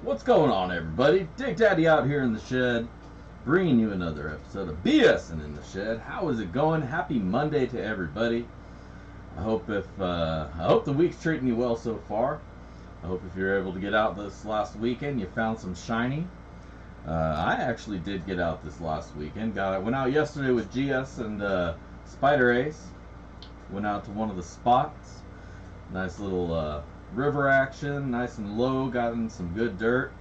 What's going on, everybody? Dig Daddy out here in the shed, bringing you another episode of BSSin in the shed. How is it going? Happy Monday to everybody. I hope the week's treating you well so far. I hope if you're able to get out this last weekend, you found some shiny. I actually did get out this last weekend. Went out yesterday with GS and Spider Ace. Went out to one of the spots. Nice little river action, nice and low, got in some good dirt,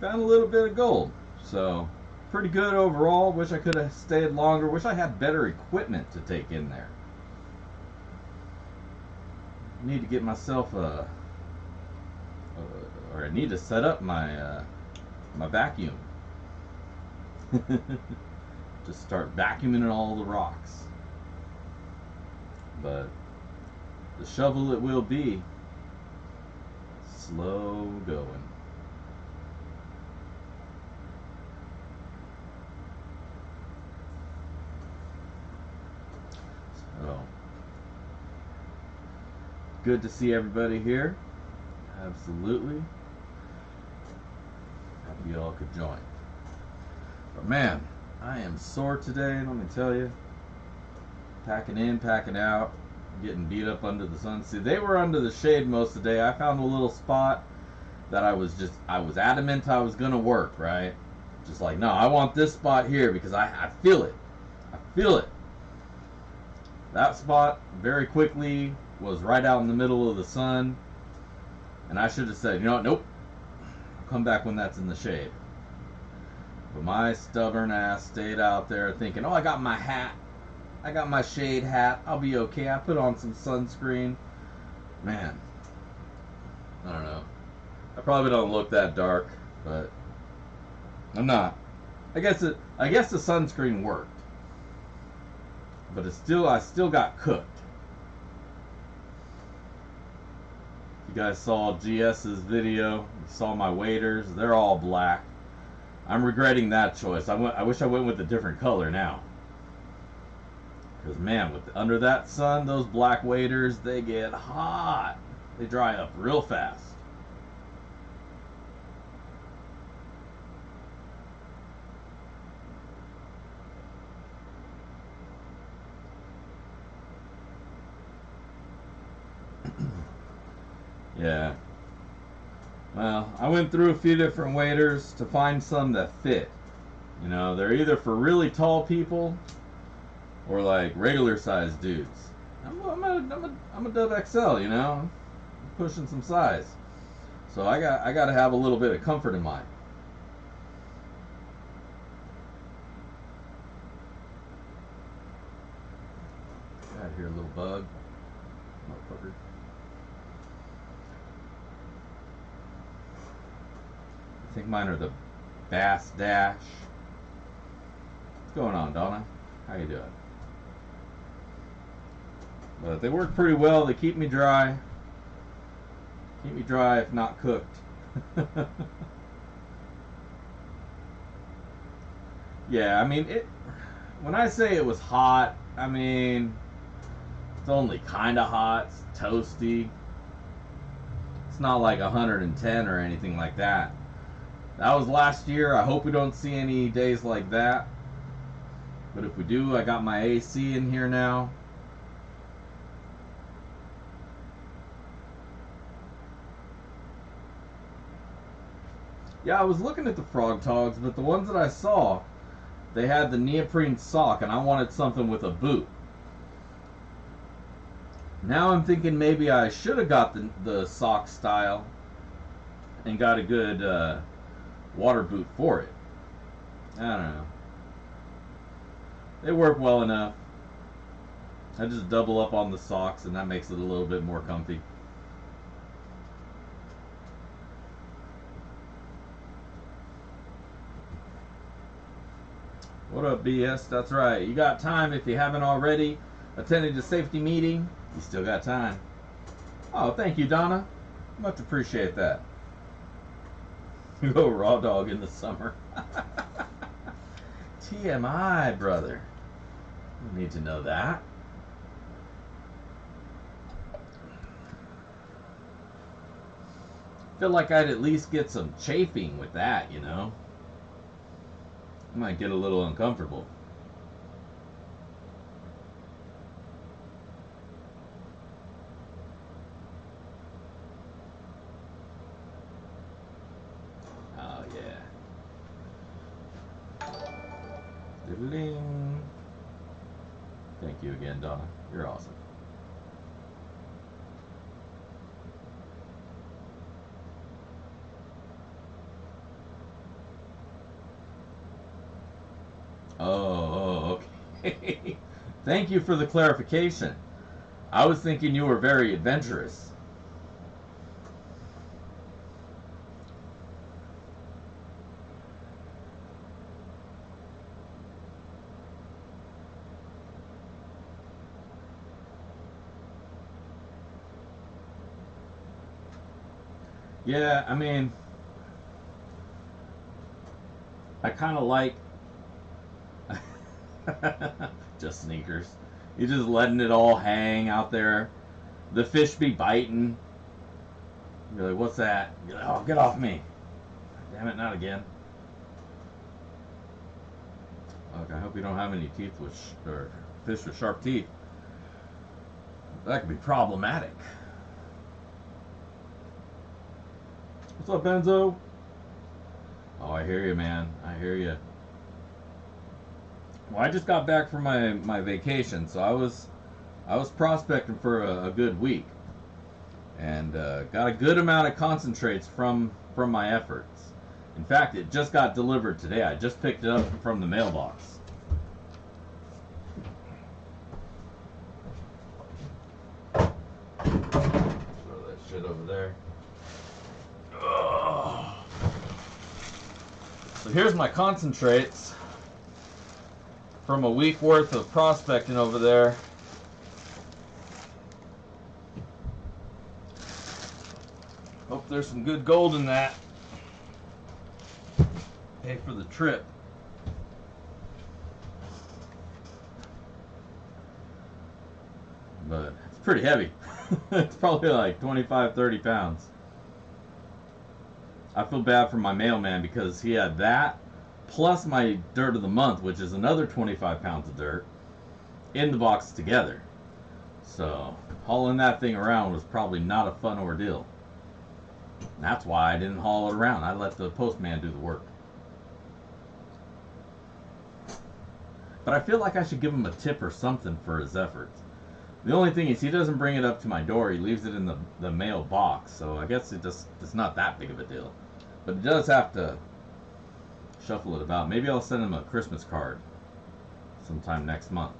found a little bit of gold, so pretty good overall. Wish I could have stayed longer, wish I had better equipment to take in there. Need to get myself or I need to set up my my vacuum. Just start vacuuming all the rocks, but the shovel it will be. Slow going. So, good to see everybody here. Absolutely. Happy you all could join. But man, I am sore today, let me tell you. Packing in, packing out. Getting beat up under the sun. See, they were under the shade most of the day. I found a little spot that I was adamant I was gonna work, right? Just like, no, I want this spot here because I feel it. I feel it. That spot very quickly was right out in the middle of the sun, and I should have said, you know what, nope, I'll come back when that's in the shade. But my stubborn ass stayed out there thinking, oh, I got my hat. I got my shade hat. I'll be okay. I put on some sunscreen. Man, I don't know. I probably don't look that dark, but I'm not. I guess the sunscreen worked, but I still got cooked. You guys saw GS's video. You saw my waders. They're all black. I'm regretting that choice. I wish I went with a different color now. Because, man, under that sun, those black waders, they get hot. They dry up real fast. Yeah. Well, I went through a few different waders to find some that fit. You know, they're either for really tall people or like regular sized dudes. I'm a dub XL, you know. I'm pushing some size, so I got to have a little bit of comfort in mind. Get out of here, little bug, motherfucker. I think mine are the Bass Dash. What's going on, Donna? How you doing? But they work pretty well. They keep me dry. Keep me dry if not cooked. Yeah, I mean, when I say it was hot, I mean, it's only kind of hot. It's toasty. It's not like 110 or anything like that. That was last year. I hope we don't see any days like that. But if we do, I got my AC in here now. Yeah, I was looking at the Frog Togs, but the ones that I saw, they had the neoprene sock, and I wanted something with a boot. Now I'm thinking maybe I should have got the sock style and got a good water boot for it. I don't know. They work well enough. I just double up on the socks, and that makes it a little bit more comfy. What up, BS? That's right. You got time if you haven't already attended the safety meeting. You still got time. Oh, thank you, Donna. Much appreciate that. You go raw dog in the summer. TMI, brother. You need to know that. Feel like I'd at least get some chafing with that, you know? I might get a little uncomfortable. Oh, yeah. Doodling. Thank you again, Donna. You're awesome. Oh, okay. Thank you for the clarification. I was thinking you were very adventurous. Yeah, I mean, I kind of like just sneakers. You're just letting it all hang out there. The fish be biting. You're like, what's that? You're like, oh, get off me. Damn it, not again. Look, I hope you don't have any teeth with or fish with sharp teeth. That could be problematic. What's up, Benzo? Oh, I hear you, man. I hear you. Well, I just got back from my vacation, so I was prospecting for a good week, and got a good amount of concentrates from my efforts. In fact, it just got delivered today. I just picked it up from the mailbox. Throw that shit over there. Ugh. So here's my concentrates from a week worth of prospecting over there. Hope there's some good gold in that. Pay for the trip. But it's pretty heavy. It's probably like 25, 30 pounds. I feel bad for my mailman because he had that plus my dirt of the month, which is another 25 pounds of dirt, in the box together. So hauling that thing around was probably not a fun ordeal. And that's why I didn't haul it around. I let the postman do the work. But I feel like I should give him a tip or something for his efforts. The only thing is he doesn't bring it up to my door. He leaves it in the mail box. So I guess it's not that big of a deal. But he does have to shuffle it about. Maybe I'll send him a Christmas card sometime next month.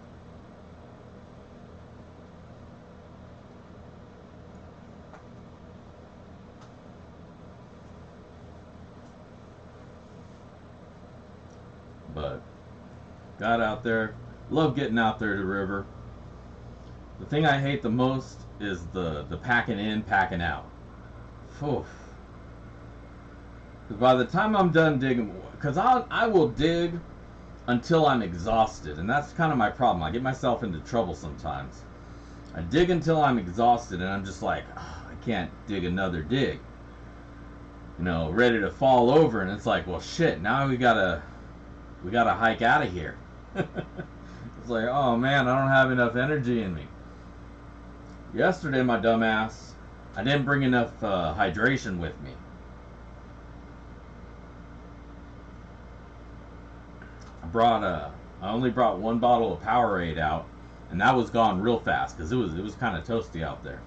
But got out there. Love getting out there to the river. The thing I hate the most is the packing in, packing out. Oof. Because by the time I'm done digging, because I will dig until I'm exhausted, and that's kind of my problem. I get myself into trouble sometimes. I dig until I'm exhausted, and I'm just like, oh, I can't dig another dig. You know, ready to fall over, and it's like, well, shit. Now we gotta hike out of here. It's like, oh man, I don't have enough energy in me. Yesterday, my dumbass, I didn't bring enough hydration with me. I only brought one bottle of Powerade out, and that was gone real fast because it was kind of toasty out there.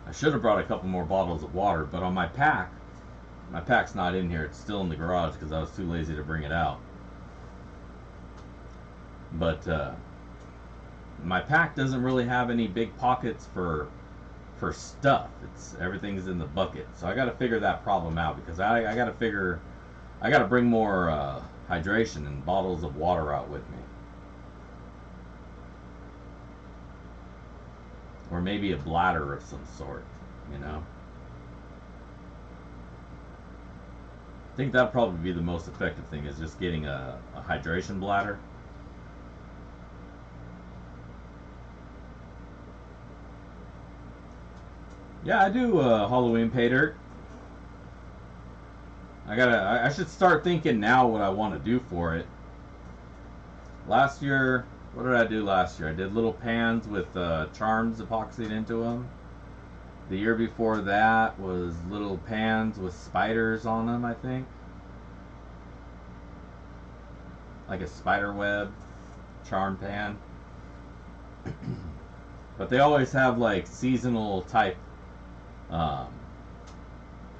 I should have brought a couple more bottles of water, but on my pack's not in here. It's still in the garage because I was too lazy to bring it out. But my pack doesn't really have any big pockets for stuff. Everything's in the bucket. So I got to figure that problem out because I got to bring more hydration and bottles of water out with me. Or maybe a bladder of some sort, you know. I think that'd probably be the most effective thing, is just getting a hydration bladder. Yeah, I do Halloween pay dirt. I should start thinking now what I want to do for it. Last year, what did I do last year? I did little pans with charms epoxied into them. The year before that was little pans with spiders on them, I think. Like a spider web charm pan. But they always have like seasonal type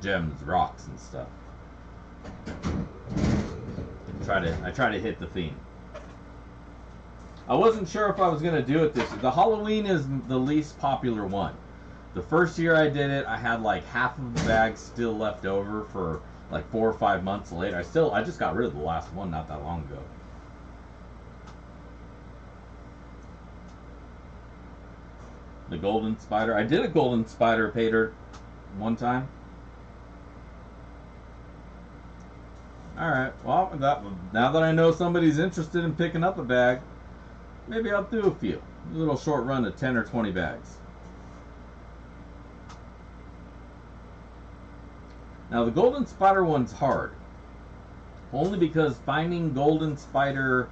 gems, rocks, and stuff. I try to hit the theme. I wasn't sure if I was gonna do it this year. The Halloween is the least popular one. The first year I did it, I had like half of the bag still left over for like 4 or 5 months later. I just got rid of the last one not that long ago. The golden spider. I did a golden spider pay dirt one time. Alright, well, now that I know somebody's interested in picking up a bag, maybe I'll do a few. A little short run of 10 or 20 bags. Now the golden spider one's hard. Only because finding golden spider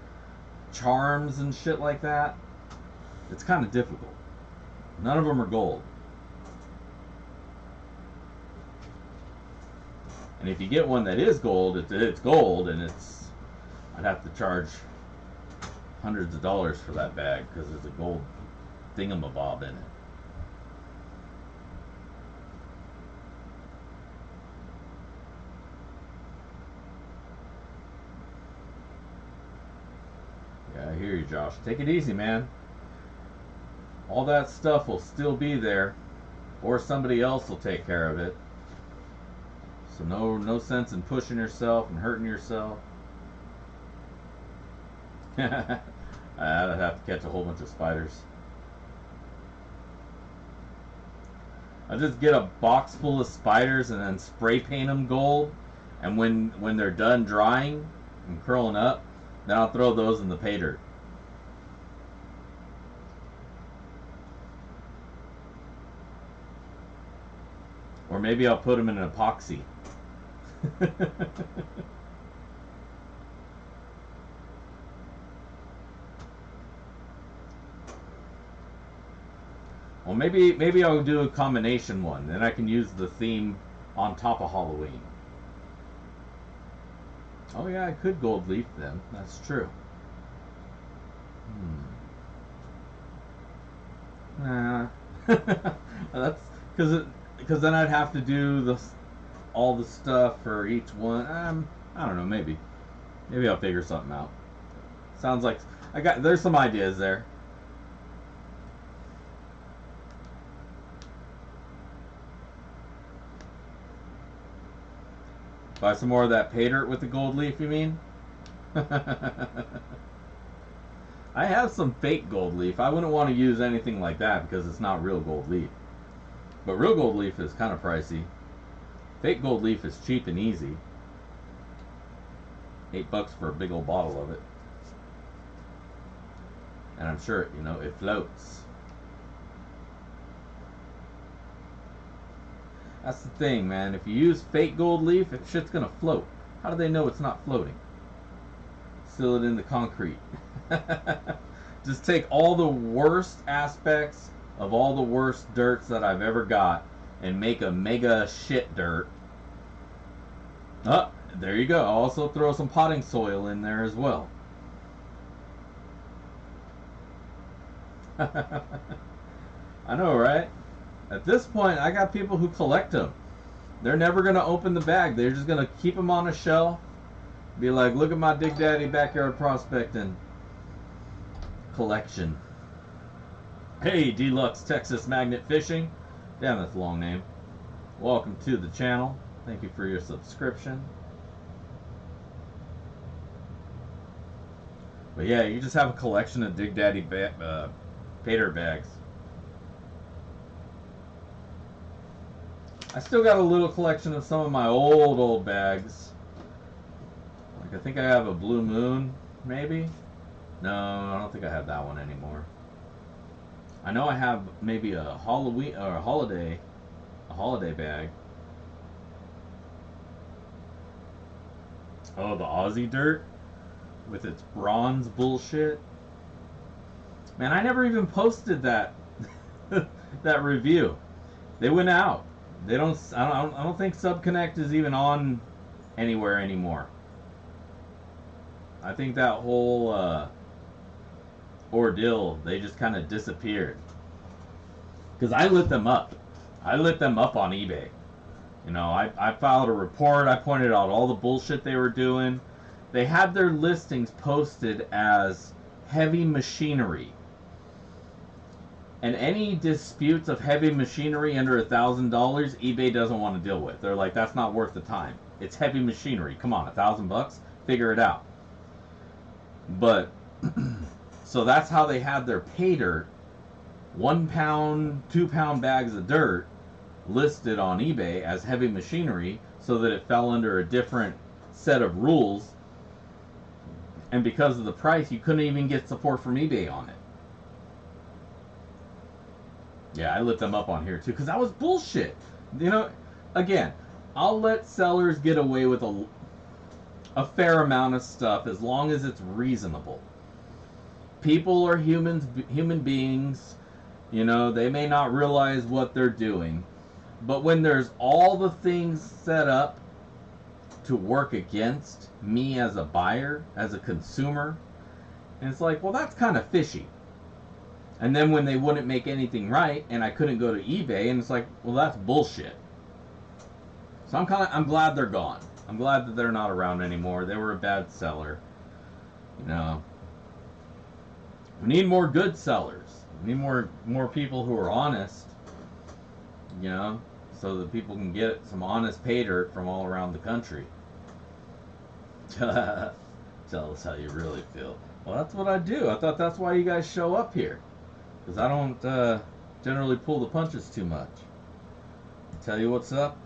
charms and shit like that, it's kind of difficult. None of them are gold. And if you get one that is gold, it's gold, and I'd have to charge hundreds of dollars for that bag because there's a gold thingamabob in it. Yeah, I hear you, Josh. Take it easy, man. All that stuff will still be there, or somebody else will take care of it. So no sense in pushing yourself and hurting yourself. I'd have to catch a whole bunch of spiders. I'll just get a box full of spiders and then spray paint them gold. And when they're done drying and curling up, then I'll throw those in the pay dirt. Or maybe I'll put them in an epoxy. Well, maybe I'll do a combination one. Then I can use the theme on top of Halloween. Oh yeah, I could gold leaf them. That's true. Nah. That's because then I'd have to do all the stuff for each one. I don't know. Maybe I'll figure something out. Sounds like there's some ideas there. Buy some more of that pay dirt with the gold leaf, you mean? I have some fake gold leaf. I wouldn't want to use anything like that because it's not real gold leaf. But real gold leaf is kind of pricey. Fake gold leaf is cheap and easy. $8 for a big old bottle of it. And I'm sure, it floats. That's the thing, man. If you use fake gold leaf, shit's gonna float. How do they know it's not floating? Seal it in the concrete. Just take all the worst aspects of all the worst dirts that I've ever got and make a mega shit dirt. Oh, there you go. I'll also throw some potting soil in there as well. I know, right? At this point, I got people who collect them. They're never going to open the bag. They're just going to keep them on a shelf. Be like, look at my Dig Daddy backyard prospecting collection. Hey, Deluxe Texas Magnet Fishing. Damn, that's a long name. Welcome to the channel. Thank you for your subscription. But yeah, you just have a collection of Dig Daddy pay dirt bags. I still got a little collection of some of my old bags. Like, I think I have a Blue Moon, maybe? No, I don't think I have that one anymore. I know I have maybe a Halloween or a holiday bag. Oh, the Aussie dirt with its bronze bullshit. Man, I never even posted that that review. They went out. They don't. I don't think Subconnect is even on anywhere anymore. I think that whole ordeal, they just kind of disappeared. Because I lit them up. I lit them up on eBay. You know, I filed a report. I pointed out all the bullshit they were doing. They had their listings posted as heavy machinery. And any disputes of heavy machinery under $1,000, eBay doesn't want to deal with. They're like, that's not worth the time. It's heavy machinery. Come on, $1,000? Figure it out. But, so that's how they had their pay dirt, 1 pound, 2 pound bags of dirt, listed on eBay as heavy machinery so that it fell under a different set of rules. And because of the price, you couldn't even get support from eBay on it. Yeah, I lit them up on here too, because that was bullshit. You know, again, I'll let sellers get away with a fair amount of stuff as long as it's reasonable. People are human beings. You know, they may not realize what they're doing. But when there's all the things set up to work against me as a buyer, as a consumer, and it's like, well, that's kind of fishy. And then when they wouldn't make anything right, and I couldn't go to eBay, and it's like, well, that's bullshit. So I'm glad they're gone. I'm glad that they're not around anymore. They were a bad seller. You know, we need more good sellers. We need more people who are honest. You know, so that people can get some honest pay dirt from all around the country. Tell us how you really feel. Well, that's what I do. I thought that's why you guys show up here. Because I don't generally pull the punches too much. Tell you what's up.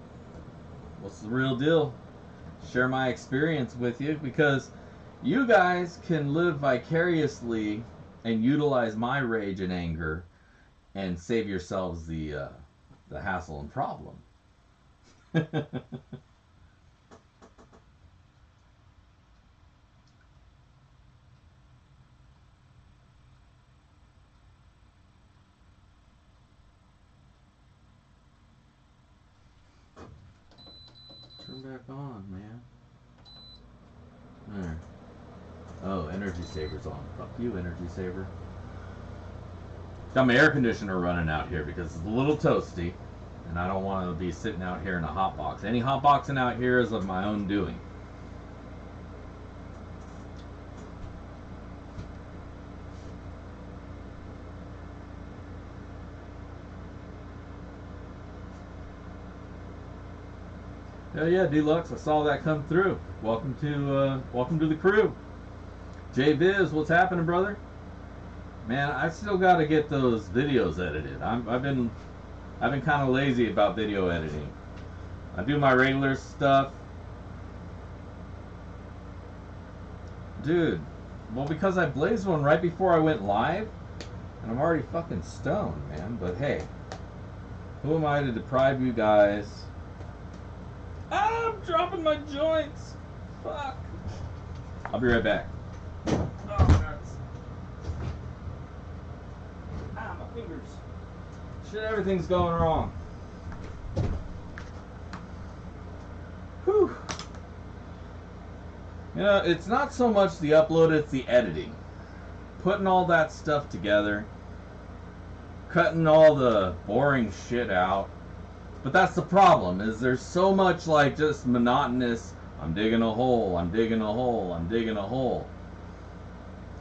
What's the real deal? Share my experience with you, because you guys can live vicariously and utilize my rage and anger and save yourselves the hassle and problem. Turn back on, man. There. Oh, energy saver's on. Fuck you, energy saver. Got my air conditioner running out here because it's a little toasty, and I don't want to be sitting out here in a hot box. Any hot boxing out here is of my own doing. Hell yeah, Deluxe! I saw that come through. Welcome to the crew. J Biz, what's happening, brother? Man, I still got to get those videos edited. I've been kind of lazy about video editing. I do my regular stuff, dude. Well, because I blazed one right before I went live, and I'm already fucking stoned, man. But hey, who am I to deprive you guys? Ah, I'm dropping my joints. Fuck. I'll be right back. Oh, nuts. Ah, my fingers. Shit, everything's going wrong. Whew. You know, it's not so much the upload, it's the editing. Putting all that stuff together. Cutting all the boring shit out. But that's the problem, is there's so much like just monotonous, I'm digging a hole, I'm digging a hole, I'm digging a hole.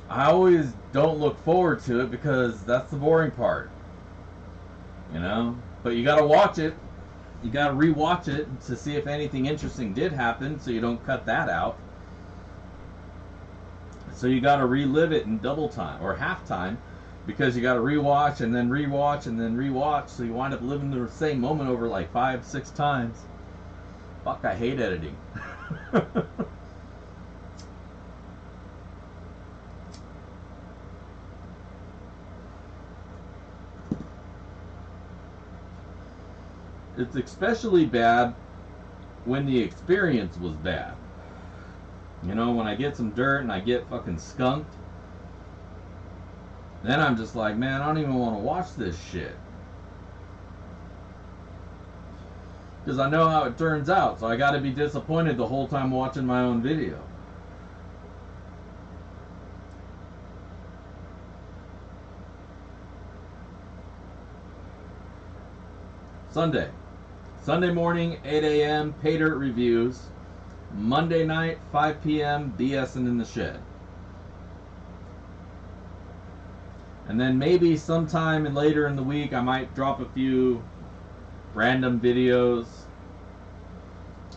I always don't look forward to it because that's the boring part. You know? But you gotta watch it. You gotta rewatch it to see if anything interesting did happen so you don't cut that out. So you gotta relive it in double time, or half time. Because you got to rewatch and then rewatch and then rewatch, so you wind up living the same moment over like 5-6 times. Fuck, I hate editing. It's especially bad when the experience was bad. You know, when I get some dirt and I get fucking skunked, then I'm just like, man, I don't even want to watch this shit. Because I know how it turns out, so I gotta be disappointed the whole time watching my own video. Sunday morning, 8 a.m., pay dirt reviews. Monday night, 5 p.m., BSin in the shed. And then maybe sometime later in the week, I might drop a few random videos.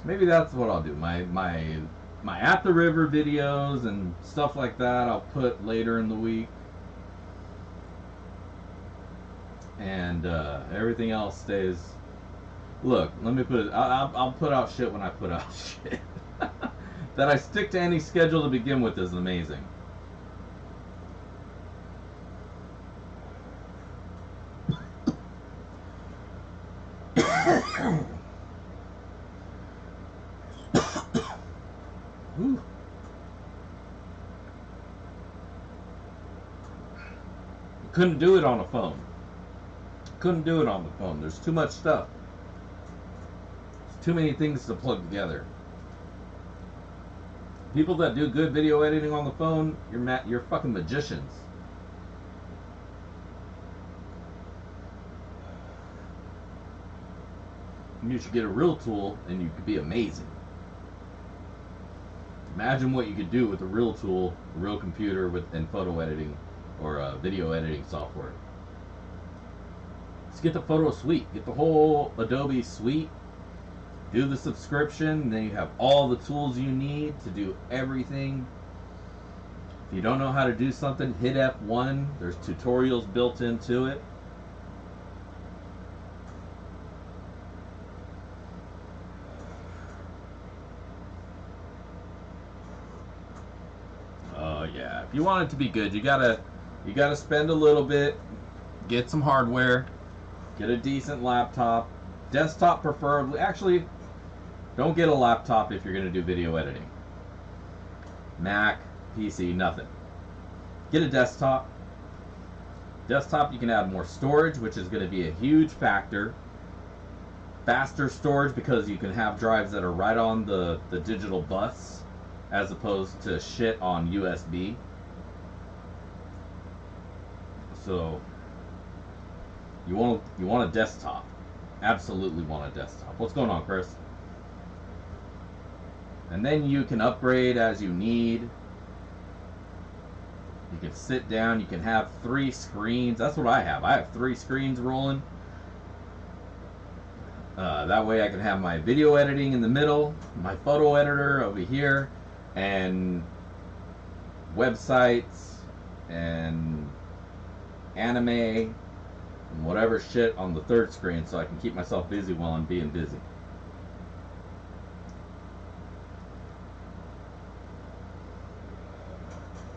Maybe that's what I'll do. My at the river videos and stuff like that I'll put later in the week. And everything else stays. Look, let me put it. I'll put out shit when I put out shit. That I stick to any schedule to begin with is amazing. Whew. Couldn't do it on a phone. Couldn't do it on the phone. There's too much stuff. There's too many things to plug together. People that do good video editing on the phone, you're fucking magicians. You should get a real tool and you could be amazing. Imagine what you could do with a real tool, a real computer and photo editing or video editing software. Just get the photo suite. Get the whole Adobe suite. Do the subscription, and then you have all the tools you need to do everything. If you don't know how to do something, hit F1. There's tutorials built into it. Oh yeah, if you want it to be good, you gotta spend a little bit, get some hardware, get a decent laptop, desktop preferably. Actually, don't get a laptop if you're going to do video editing. Mac, PC, nothing. Get a desktop. Desktop, you can add more storage, which is going to be a huge factor. Faster storage because you can have drives that are right on the digital bus as opposed to shit on USB. So you want a desktop. Absolutely want a desktop. What's going on, Chris? And then you can upgrade as you need. You can sit down. You can have 3 screens. That's what I have. I have 3 screens rolling. That way I can have my video editing in the middle, my photo editor over here, and websites and anime and whatever shit on the 3rd screen so I can keep myself busy while I'm being busy.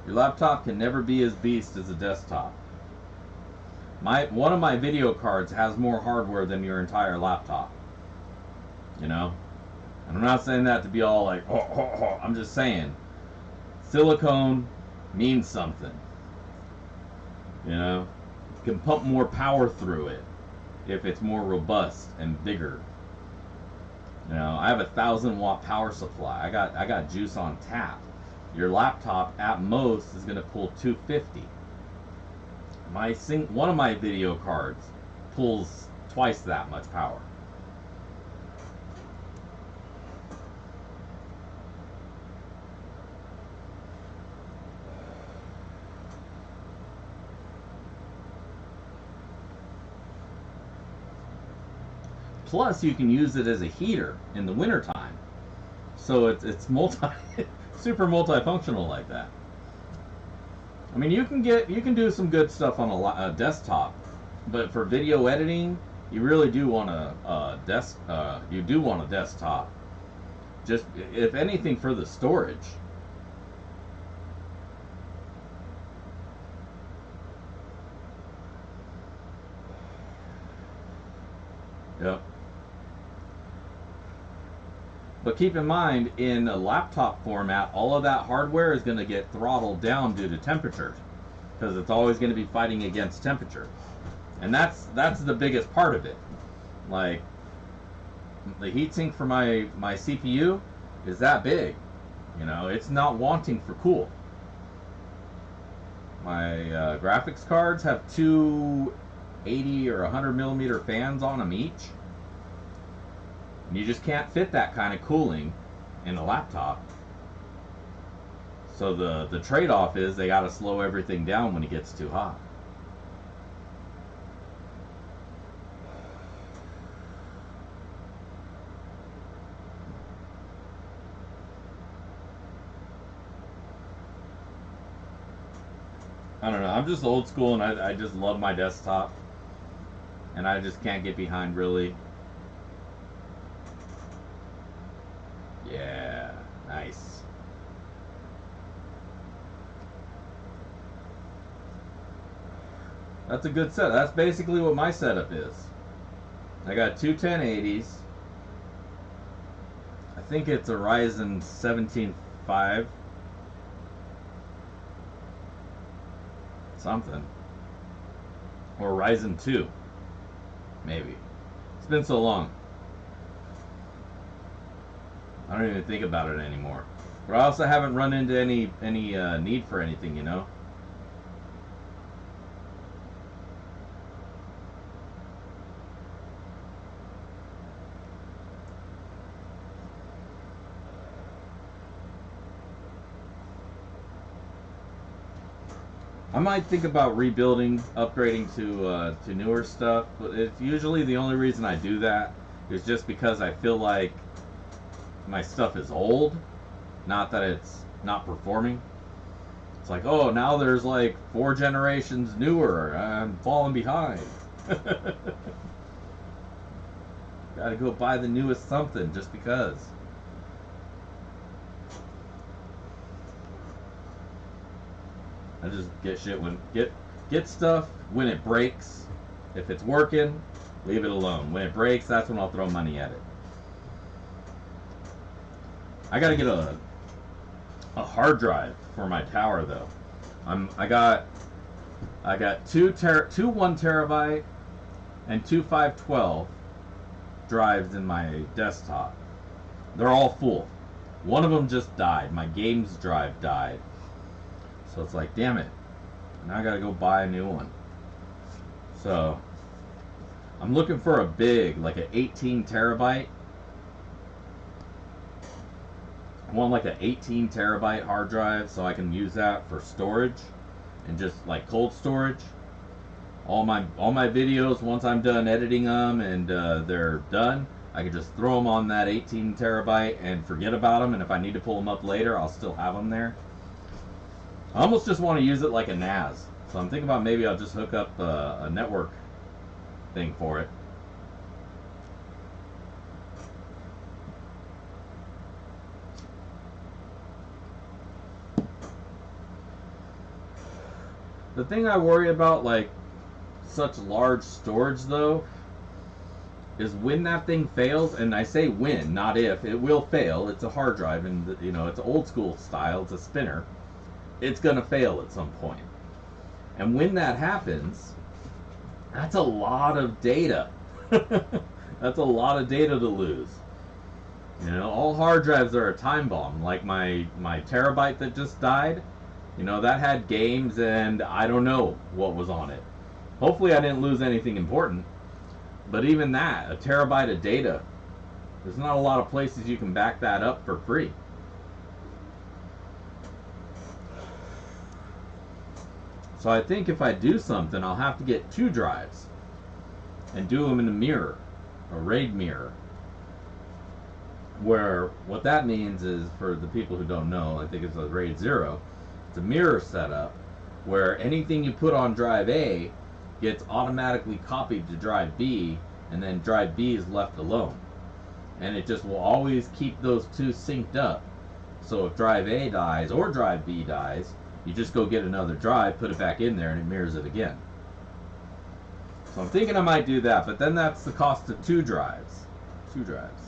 Your laptop can never be as beast as a desktop. One of my video cards has more hardware than your entire laptop. You know? And I'm not saying that to be all like, oh. I'm just saying, silicone means something. You know? You can pump more power through it if it's more robust and bigger. You know, I have a 1,000-watt power supply. I got juice on tap. Your laptop at most is going to pull 250. One of my video cards pulls twice that much power. Plus, you can use it as a heater in the wintertime. So it's super multifunctional like that. I mean, you can do some good stuff on a desktop, but for video editing, you really do want a desktop. Just if anything for the storage. Yep. But keep in mind, in a laptop format, all of that hardware is going to get throttled down due to temperature, because it's always going to be fighting against temperature, and that's the biggest part of it. Like, the heatsink for my CPU is that big, you know, it's not wanting for cool. My graphics cards have two 80 or 100 millimeter fans on them each. And you just can't fit that kind of cooling in a laptop. So the trade-off is they got to slow everything down when it gets too hot. I don't know. I'm just old school, and I just love my desktop. And I just can't get behind, really. Yeah, nice. That's a good set. That's basically what my setup is. I got two 1080s. I think it's a Ryzen 17.5. Something. Or Ryzen 2. Maybe. It's been so long. I don't even think about it anymore. But I also haven't run into any need for anything, you know? I might think about rebuilding, upgrading to newer stuff, but it's usually the only reason I do that is just because I feel like my stuff is old, not that it's not performing. It's like, oh, now there's like 4 generations newer, I'm falling behind. Gotta go buy the newest something just because. I just get shit when get stuff when it breaks. If it's working, leave it alone. When it breaks, that's when I'll throw money at it. I gotta get a hard drive for my tower though. I got 2 1 terabyte and 2 512 drives in my desktop. They're all full. One of them just died. My games drive died. So it's like, damn it. Now I gotta go buy a new one. So I'm looking for a big, like an 18 terabyte. I want like an 18 terabyte hard drive so I can use that for storage and just like cold storage. All my videos, once I'm done editing them and they're done, I can just throw them on that 18 terabyte and forget about them. And if I need to pull them up later, I'll still have them there. I almost just want to use it like a NAS. So I'm thinking about maybe I'll just hook up a network thing for it. The thing I worry about, like, such large storage, though, is when that thing fails, and I say when, not if, it will fail. It's a hard drive, and, you know, it's old school style, it's a spinner. It's going to fail at some point. And when that happens, that's a lot of data. That's a lot of data to lose. You know, all hard drives are a time bomb. Like my terabyte that just died, you know, that had games and I don't know what was on it. Hopefully I didn't lose anything important. But even that, a terabyte of data, there's not a lot of places you can back that up for free. So I think if I do something, I'll have to get 2 drives and do them in a mirror, a RAID mirror. Where what that means is, for the people who don't know, I think it's a RAID 0. It's a mirror setup where anything you put on drive A gets automatically copied to drive B, and then drive B is left alone. And it just will always keep those two synced up. So if drive A dies or drive B dies, you just go get another drive, put it back in there, and it mirrors it again. So I'm thinking I might do that, but then that's the cost of 2 drives. 2 drives.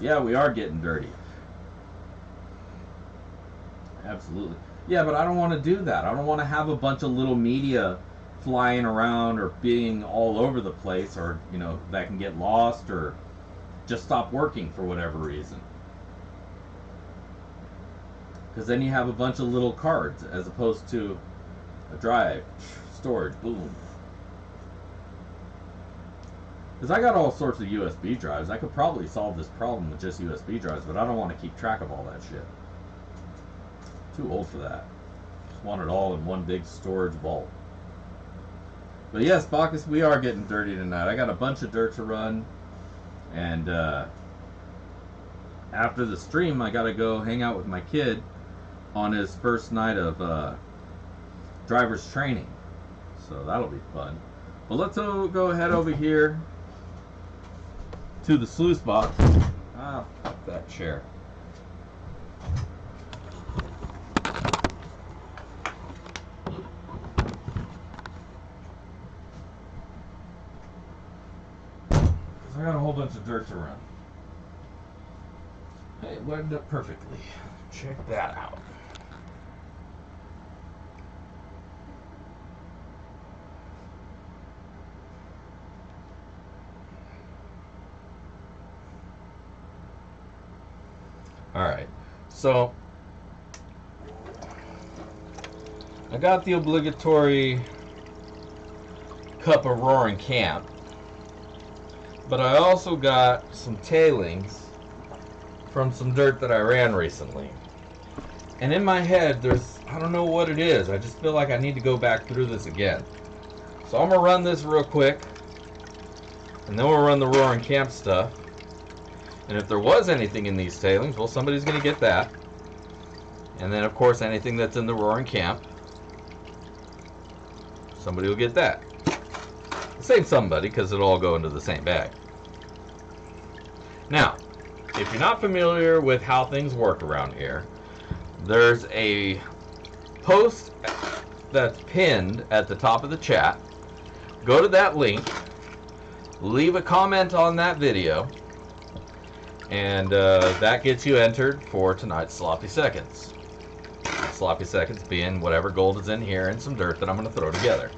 Yeah, we are getting dirty. Absolutely. Yeah, but I don't want to do that. I don't want to have a bunch of little media flying around or being all over the place, or, you know, that can get lost or just stop working for whatever reason. Because then you have a bunch of little cards as opposed to a drive, storage, boom. Because I got all sorts of USB drives. I could probably solve this problem with just USB drives, but I don't want to keep track of all that shit. Too old for that. Just want it all in one big storage vault. But yes, Bacchus, we are getting dirty tonight. I got a bunch of dirt to run, and after the stream, I gotta go hang out with my kid on his first night of driver's training. So that'll be fun. But let's go head over here to the sluice box. Ah, fuck that chair. I got a whole bunch of dirt to run. Hey, it lined up perfectly. Check that out. Alright, so I got the obligatory cup of Roaring Camp. But I also got some tailings from some dirt that I ran recently. And in my head, I don't know what it is. I just feel like I need to go back through this again. So I'm going to run this real quick. And then we'll run the Roaring Camp stuff. And if there was anything in these tailings, well, somebody's going to get that. And then, of course, anything that's in the Roaring Camp, somebody will get that. Same somebody, because it'll all go into the same bag. Now, if you're not familiar with how things work around here, there's a post that's pinned at the top of the chat. Go to that link, leave a comment on that video, and that gets you entered for tonight's Sloppy Seconds. Sloppy Seconds being whatever gold is in here and some dirt that I'm going to throw together.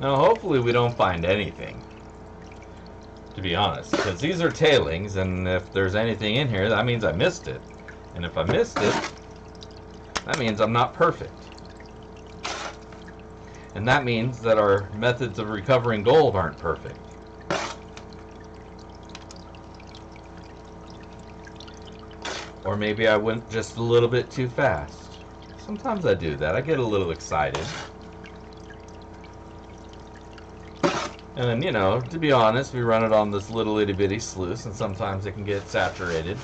Now, hopefully we don't find anything, to be honest, because these are tailings, and if there's anything in here, that means I missed it. And if I missed it, that means I'm not perfect. And that means that our methods of recovering gold aren't perfect. Or maybe I went just a little bit too fast. Sometimes I do that. I get a little excited. And then, you know, to be honest, we run it on this little itty bitty sluice, and sometimes it can get saturated.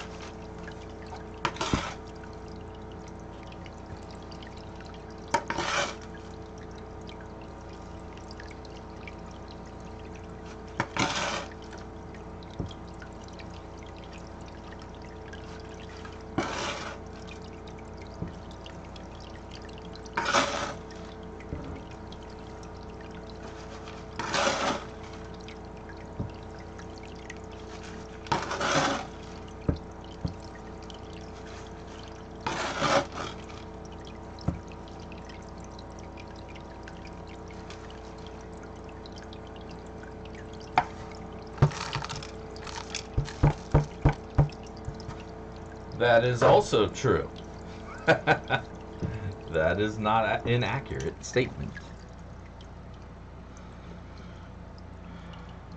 That is also true. That is not an inaccurate statement.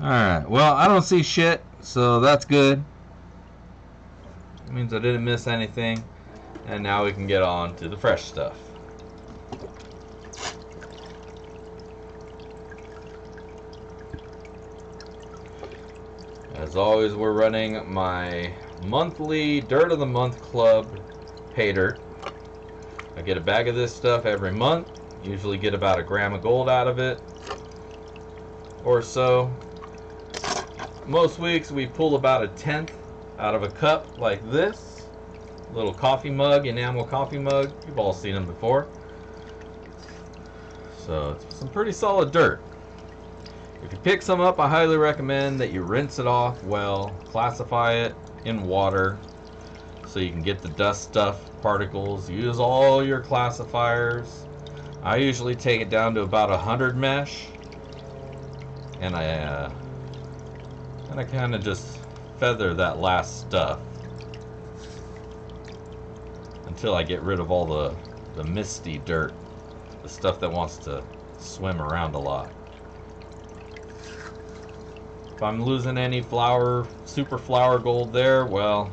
Alright, well, I don't see shit, so that's good. It means I didn't miss anything. And now we can get on to the fresh stuff. As always, we're running my monthly Dirt of the Month Club pay dirt. I get a bag of this stuff every month. Usually get about 1 gram of gold out of it or so. Most weeks we pull about 1/10 out of a cup like this. Little coffee mug, enamel coffee mug. You've all seen them before. So it's some pretty solid dirt. If you pick some up, I highly recommend that you rinse it off well, classify it in water so you can get the dust stuff, particles. Use all your classifiers. I usually take it down to about 100 mesh, and I kind of just feather that last stuff until I get rid of all the misty dirt, the stuff that wants to swim around a lot. If I'm losing any super flower gold there, well,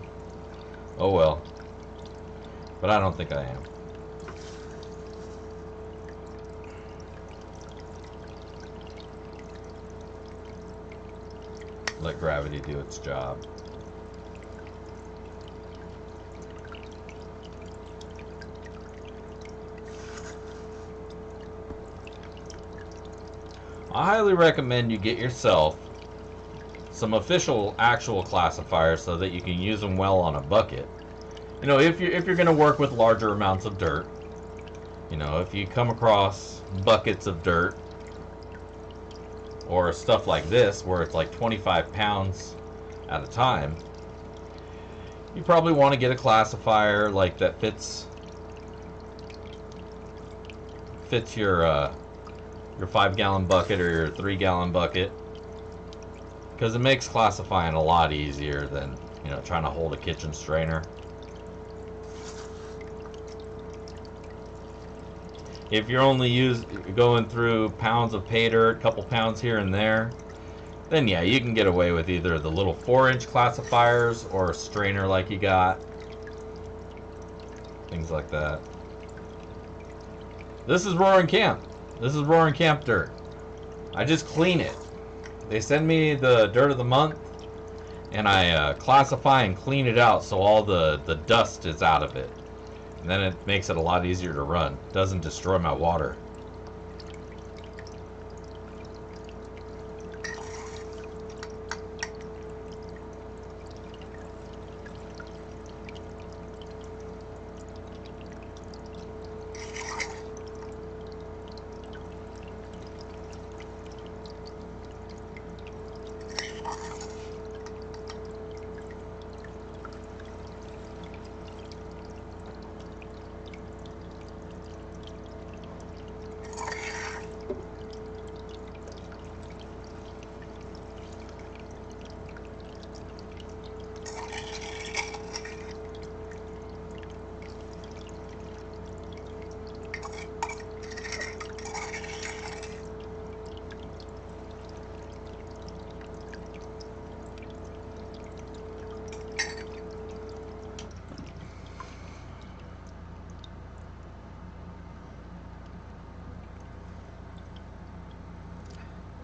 oh well. But I don't think I am. Let gravity do its job. I highly recommend you get yourself some official actual classifiers so that you can use them well on a bucket. You know, if you're going to work with larger amounts of dirt, you know, if you come across buckets of dirt or stuff like this where it's like 25 pounds at a time, you probably want to get a classifier like that fits your 5-gallon bucket or your 3-gallon bucket, because it makes classifying a lot easier than, you know, trying to hold a kitchen strainer. If you're only going through pounds of pay dirt, a couple pounds here and there, then yeah, you can get away with either the little 4-inch classifiers or a strainer like you got. Things like that. This is Roaring Camp. This is Roaring Camp dirt. I just clean it. They send me the dirt of the month, and I classify and clean it out so all the dust is out of it. And then it makes it a lot easier to run. Doesn't destroy my water.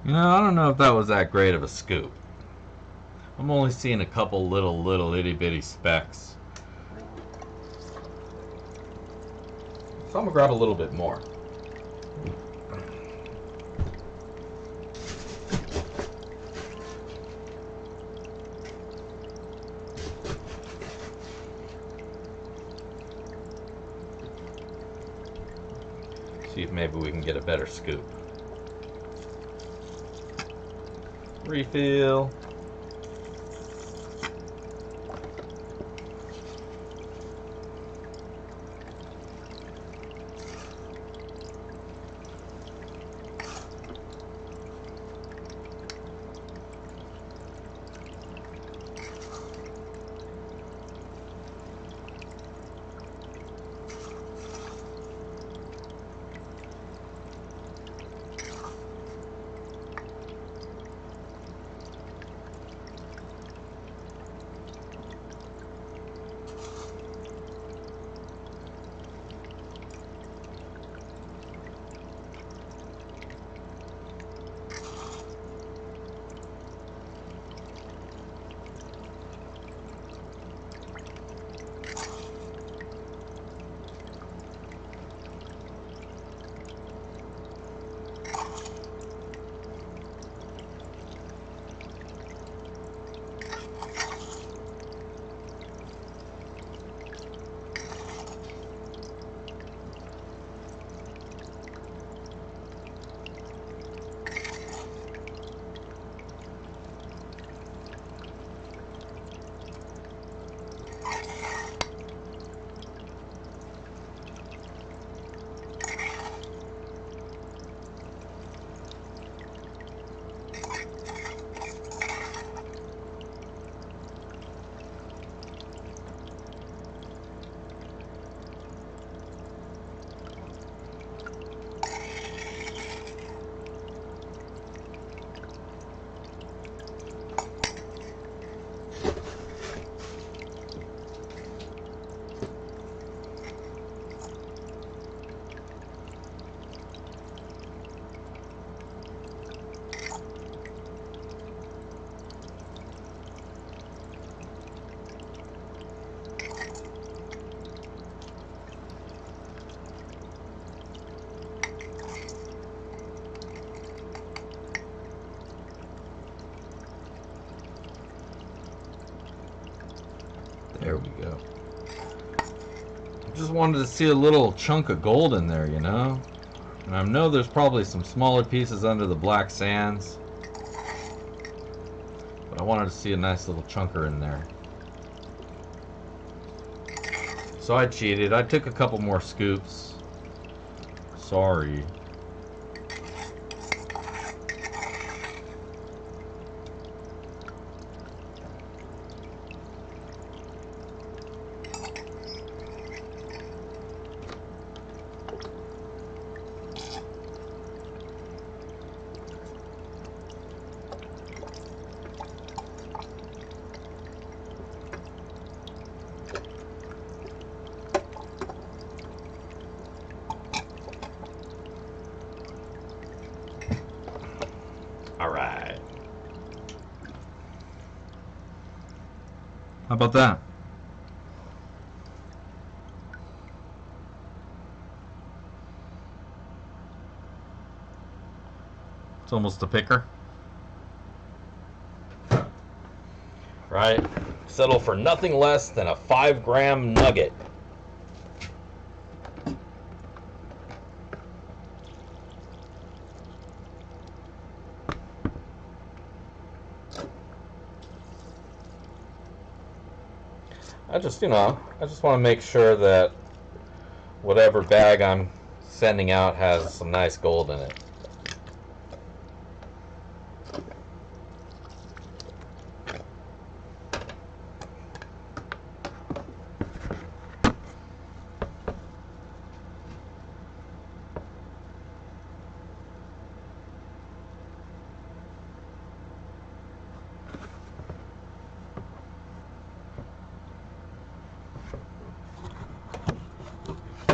You know, I don't know if that was that great of a scoop. I'm only seeing a couple little itty bitty specks. So I'm gonna grab a little bit more. See if maybe we can get a better scoop. Refill. There we go. Just wanted to see a little chunk of gold in there, you know? And I know there's probably some smaller pieces under the black sands, but I wanted to see a nice little chunker in there. So I cheated. I took a couple more scoops. Sorry. Alright. How about that? It's almost a picker. Right? Settle for nothing less than a 5-gram nugget. I just want to make sure that whatever bag I'm sending out has some nice gold in it.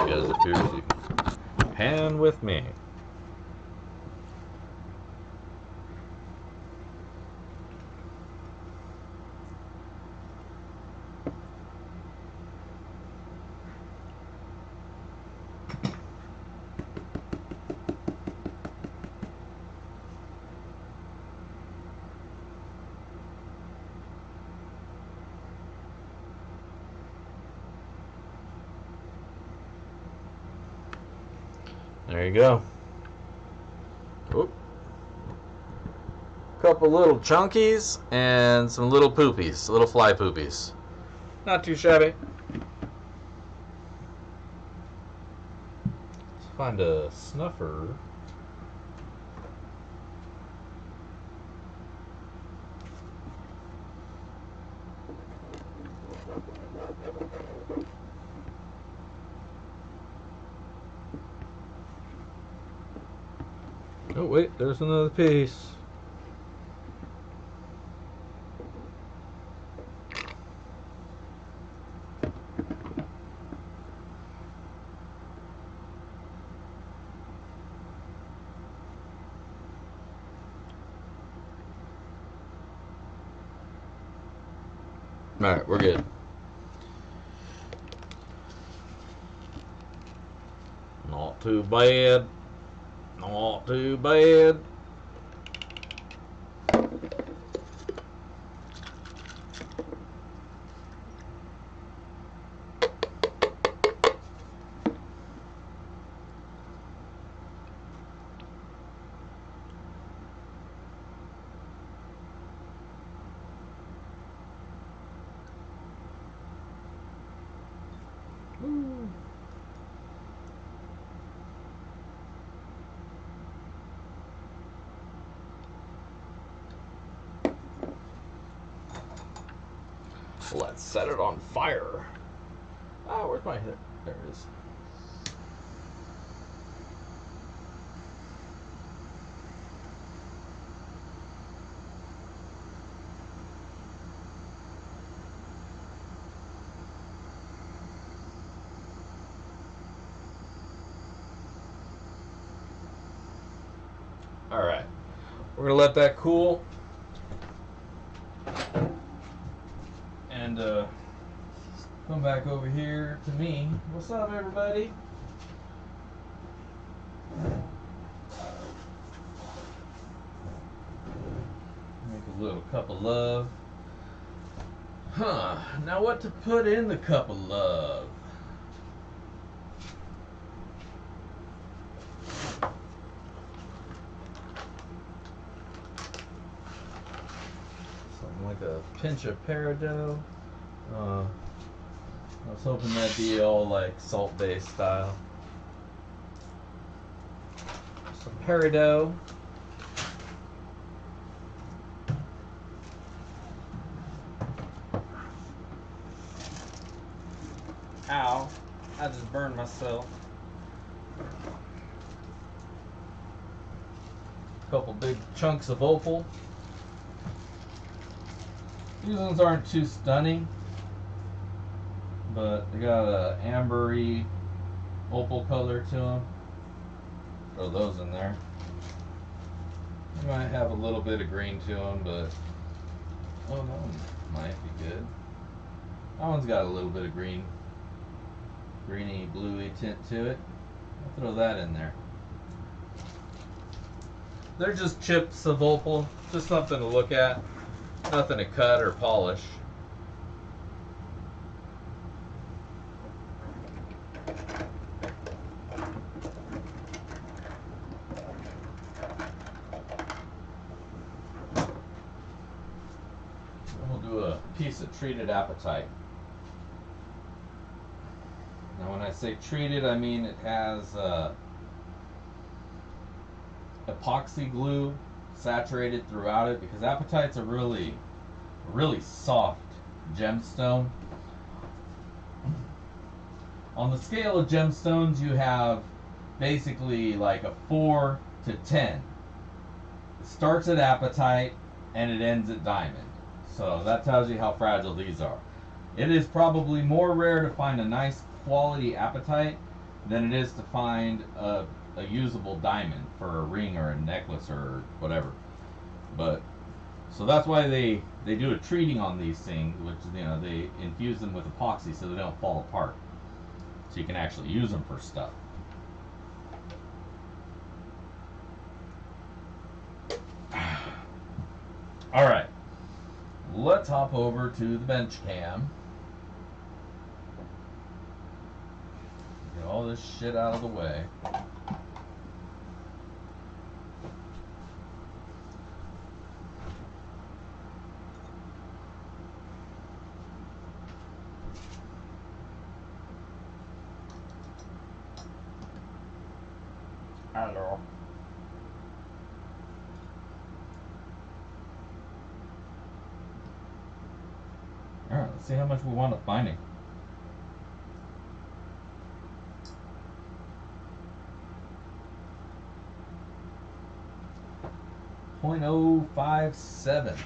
As it appears you can pan with me. There you go. Oop. Couple little chunkies and some little poopies, little fly poopies. Not too shabby. Let's find a snuffer. Oh wait, there's another piece. Alright, we're good. Not too bad. Not too bad. Ooh. Let's set it on fire. Ah, where's my hit? There it is. All right, we're gonna let that cool and come back over here to me. What's up, everybody? Make a little cup of love. Huh, now what to put in the cup of love? Something like a pinch of peridot. I was hoping that'd be all like salt-based style. Some peridot. Ow, I just burned myself. A couple big chunks of opal. These ones aren't too stunning, but they got a ambery opal color to them. Throw those in there. They might have a little bit of green to them, but oh, that one might be good. That one's got a little bit of green, greeny, bluey tint to it. I'll throw that in there. They're just chips of opal, just something to look at, nothing to cut or polish. We'll do a piece of treated apatite. Now when I say treated, I mean it has epoxy glue saturated throughout it, because apatite's a really soft gemstone. On the scale of gemstones, you have basically like a 4 to 10. It starts at apatite and it ends at diamond. So that tells you how fragile these are. It is probably more rare to find a nice quality apatite than it is to find a usable diamond for a ring or a necklace or whatever. But so that's why they do a treating on these things, which, you know, they infuse them with epoxy so they don't fall apart, so you can actually use them for stuff. All right, let's hop over to the bench cam. Get all this shit out of the way. Hello. All right, let's see how much we wind up finding. .057.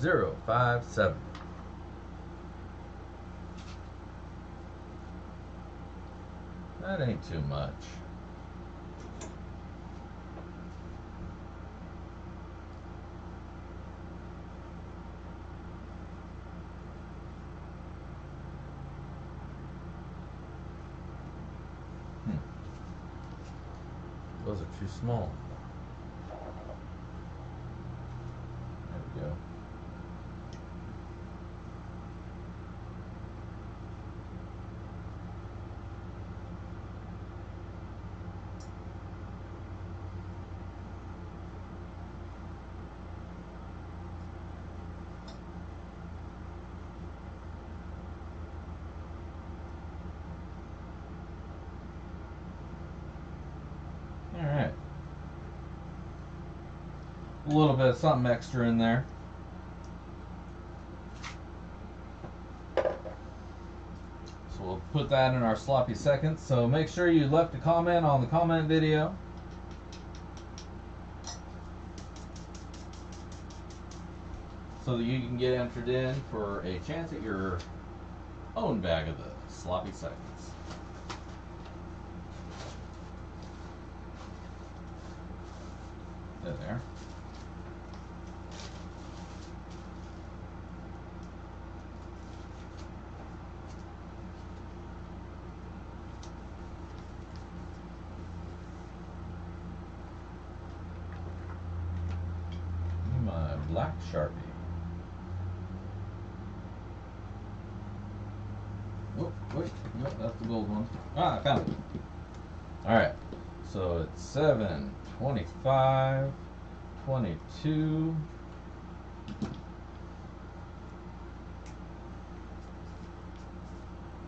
057. That ain't too much. Those are too small. There we go. Alright. A little bit of something extra in there. So we'll put that in our sloppy seconds. So make sure you left a comment on the comment video. So that you can get entered in for a chance at your own bag of the sloppy seconds. There. My black Sharpie. Wait, no, that's the gold one. Ah, I found it. All right, so it's 7, 25, 22.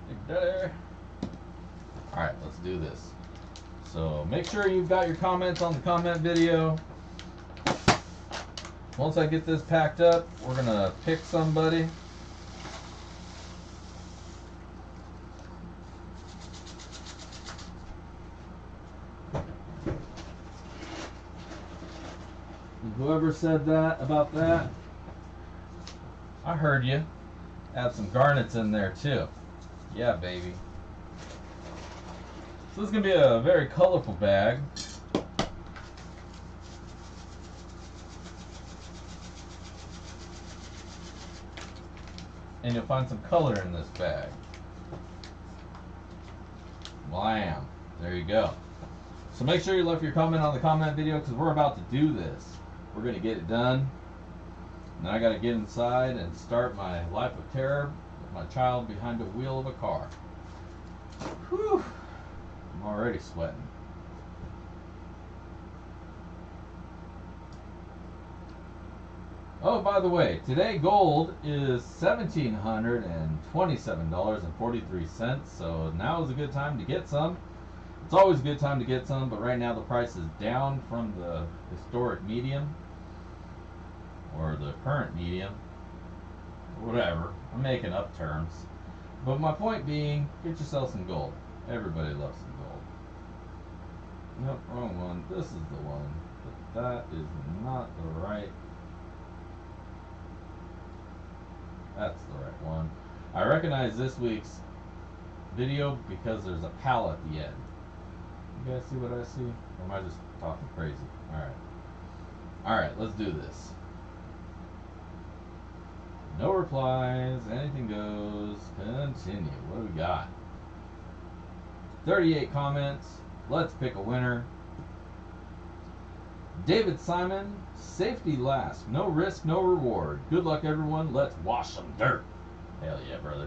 Big Daddy. All right, let's do this. So make sure you've got your comments on the comment video. Once I get this packed up, we're gonna pick somebody. Whoever said that about that, I heard you. Add some garnets in there too. Yeah, baby. So this is gonna be a very colorful bag. And you'll find some color in this bag. Blam. There you go. So make sure you left your comment on the comment video because we're about to do this. We're going to get it done. And then I got to get inside and start my life of terror with my child behind the wheel of a car. Whew. I'm already sweating. Oh, by the way, today gold is $1,727.43, so now is a good time to get some. It's always a good time to get some, but right now the price is down from the historic medium, or the current medium, whatever. I'm making up terms. But my point being, get yourself some gold. Everybody loves some gold. Nope, wrong one. This is the one. But that is not the right. That's the right one. I recognize this week's video because there's a pal at the end. You guys see what I see? Or am I just talking crazy? Alright. Alright, let's do this. No replies. Anything goes. Continue. What do we got? 38 comments. Let's pick a winner. David Simon, safety last. No risk, no reward. Good luck, everyone. Let's wash some dirt. Hell yeah, brother.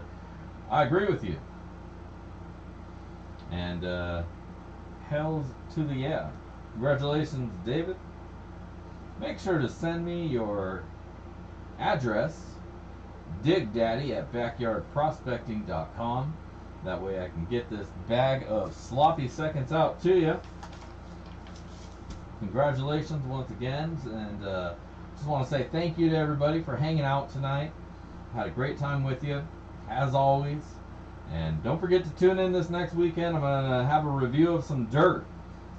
I agree with you. And, hells to the yeah. Congratulations, David. Make sure to send me your address, digdaddy@backyardprospecting.com. That way I can get this bag of sloppy seconds out to you. Congratulations once again, and just want to say thank you to everybody for hanging out tonight. Had a great time with you, as always. And don't forget to tune in this next weekend. I'm going to have a review of some dirt.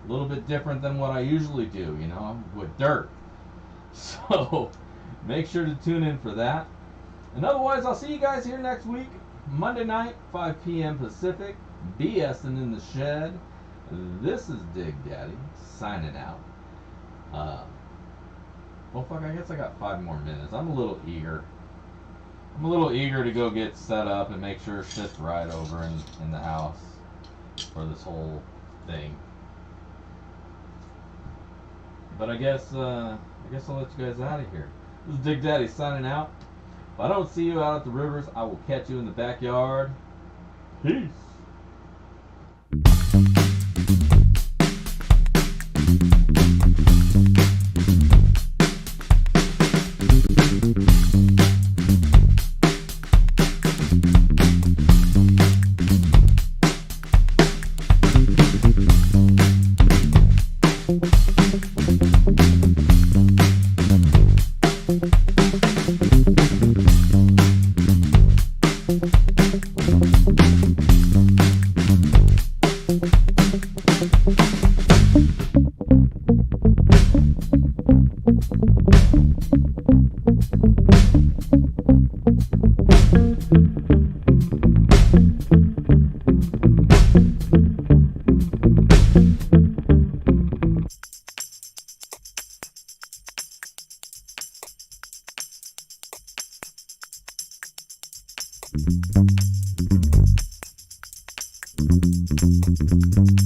A little bit different than what I usually do, you know, with dirt. So make sure to tune in for that. And otherwise, I'll see you guys here next week, Monday night, 5 p.m. Pacific. BSSin in the shed. This is Dig Daddy signing out. Well, fuck, I guess I got 5 more minutes. I'm a little eager. I'm a little eager to go get set up and make sure shit's right over in the house for this whole thing. But I guess I'll let you guys out of here. This is Dig Daddy signing out. If I don't see you out at the rivers, I will catch you in the backyard. Peace. Thank you.